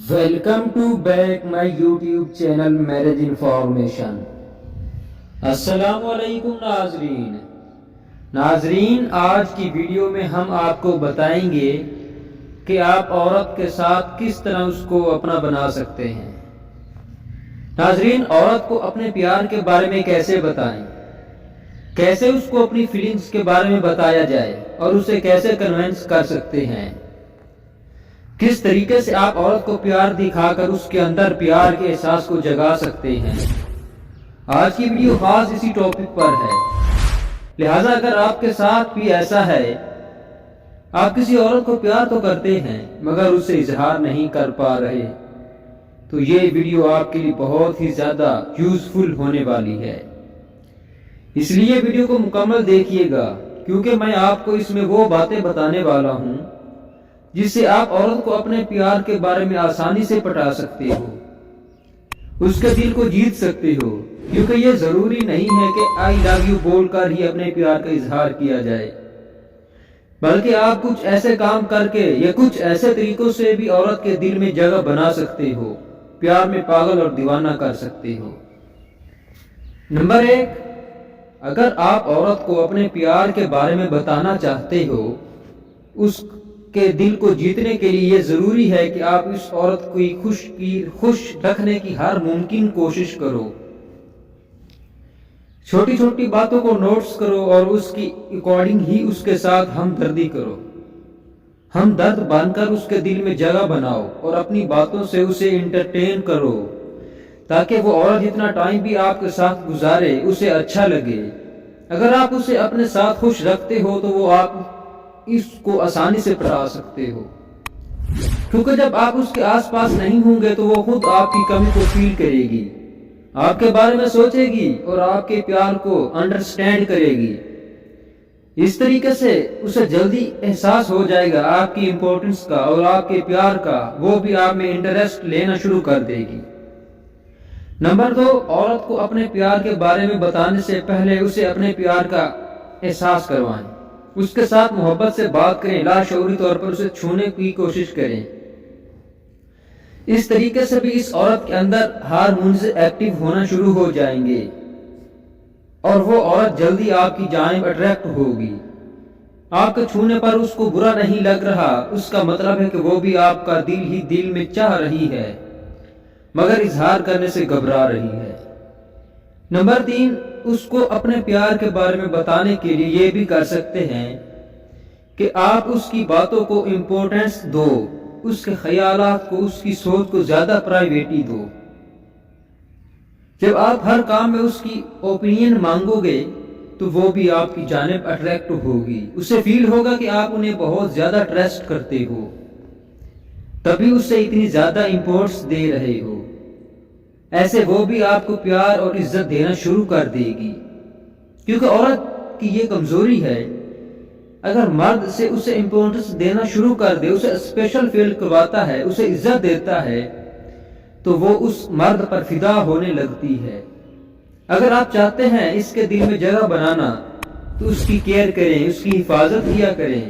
Welcome to back my YouTube channel marriage information. السلام علیکم ناظرین، آج کی ویڈیو میں ہم آپ کو بتائیں گے کہ آپ عورت کے ساتھ کس طرح اس کو اپنا بنا سکتے ہیں۔ ناظرین، عورت کو اپنے پیار کے بارے میں کیسے بتائیں، کیسے اس کو اپنی فیلنگز کے بارے میں بتایا جائے اور اسے کیسے کنونس کر سکتے ہیں، کس طریقے سے آپ عورت کو پیار دکھا کر اس کے اندر پیار کے احساس کو جگا سکتے ہیں۔ آج کی ویڈیو خاص اسی ٹاپک پر ہے، لہٰذا اگر آپ کے ساتھ بھی ایسا ہے، آپ کسی عورت کو پیار تو کرتے ہیں مگر اسے اظہار نہیں کر پا رہے، تو یہ ویڈیو آپ کے لیے بہت ہی زیادہ یوزفل ہونے والی ہے۔ اس لیے ویڈیو کو مکمل دیکھیے گا، کیونکہ میں آپ کو اس میں وہ باتیں بتانے والا ہوں جس سے آپ عورت کو اپنے پیار کے بارے میں آسانی سے پٹا سکتے ہو، اس کے دل کو جیت سکتے ہو، کیونکہ یہ ضروری نہیں ہے کہ آئی لو یو بول کر ہی اپنے پیار کا اظہار کیا جائے، بلکہ آپ کچھ ایسے کام کر کے یا کچھ ایسے طریقوں سے بھی عورت کے دل میں جگہ بنا سکتے ہو، پیار میں پاگل اور دیوانہ کر سکتے ہو۔ نمبر 1، اگر آپ عورت کو اپنے پیار کے بارے میں بتانا چاہتے ہو، اس کے دل کو جیتنے کے لیے یہ ضروری ہے کہ آپ اس عورت کو خوش رکھنے کی ہر ممکن کوشش کرو، چھوٹی چھوٹی باتوں کو نوٹس کرو اور اس کی اکارڈنگ ہی اس کے ساتھ ہمدردی کرو، ہمدرد بن کر اس کے دل میں جگہ بناؤ اور اپنی باتوں سے اسے انٹرٹین کرو، تاکہ وہ عورت جتنا ٹائم بھی آپ کے ساتھ گزارے اسے اچھا لگے۔ اگر آپ اسے اپنے ساتھ خوش رکھتے ہو تو وہ آپ اس کو آسانی سے پٹا سکتے ہو، کیونکہ جب آپ اس کے آس پاس نہیں ہوں گے تو وہ خود آپ کی کمی کو فیل کرے گی، آپ کے بارے میں سوچے گی اور آپ کے پیار کو انڈرسٹینڈ کرے گی۔ اس طریقے سے اسے جلدی احساس ہو جائے گا آپ کی امپورٹنس کا اور آپ کے پیار کا، وہ بھی آپ میں انٹرسٹ لینا شروع کر دے گی۔ نمبر 2، عورت کو اپنے پیار کے بارے میں بتانے سے پہلے اسے اپنے پیار کا احساس کروائیں، اس کے ساتھ محبت سے بات کریں، لاشعوری طور پر اسے چھونے کی کوشش کریں۔ اس طریقے سے بھی اس عورت کے اندر ہارمونز ایکٹیو ہونا شروع ہو جائیں گے اور وہ عورت جلدی آپ کی جانب اٹریکٹ ہوگی۔ آپ کے چھونے پر اس کو برا نہیں لگ رہا، اس کا مطلب ہے کہ وہ بھی آپ کا دل ہی دل میں چاہ رہی ہے مگر اظہار کرنے سے گھبرا رہی ہے۔ نمبر 3، اس کو اپنے پیار کے بارے میں بتانے کے لیے یہ بھی کر سکتے ہیں کہ آپ اس کی باتوں کو امپورٹنس دو، اس کے خیالات کو، اس کی سوچ کو زیادہ پرائیویٹی دو۔ جب آپ ہر کام میں اس کی اوپینین مانگو گے تو وہ بھی آپ کی جانب اٹریکٹ ہوگی، اسے فیل ہوگا کہ آپ انہیں بہت زیادہ ٹرسٹ کرتے ہو، تبھی اسے اتنی زیادہ امپورٹنس دے رہے ہو۔ ایسے وہ بھی آپ کو پیار اور عزت دینا شروع کر دے گی، کیونکہ عورت کی یہ کمزوری ہے، اگر مرد سے اسے امپورٹنس دینا شروع کر دے، اسے اسپیشل فیل کرواتا ہے، اسے عزت دیتا ہے، تو وہ اس مرد پر فدا ہونے لگتی ہے۔ اگر آپ چاہتے ہیں اس کے دل میں جگہ بنانا تو اس کی کیئر کریں، اس کی حفاظت کیا کریں،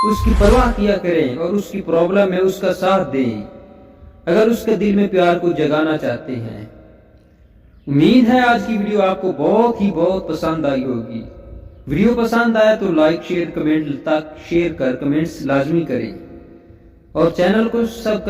اس کی پرواہ کیا کریں اور اس کی پرابلم میں اس کا ساتھ دیں، اگر اس کے دل میں پیار کو جگانا چاہتے ہیں۔ امید ہے آج کی ویڈیو آپ کو بہت پسند آئی ہوگی۔ ویڈیو پسند آیا تو لائک شیئر کمنٹ تک شیئر کر کمنٹس لازمی کریں اور چینل کو سبسکرائب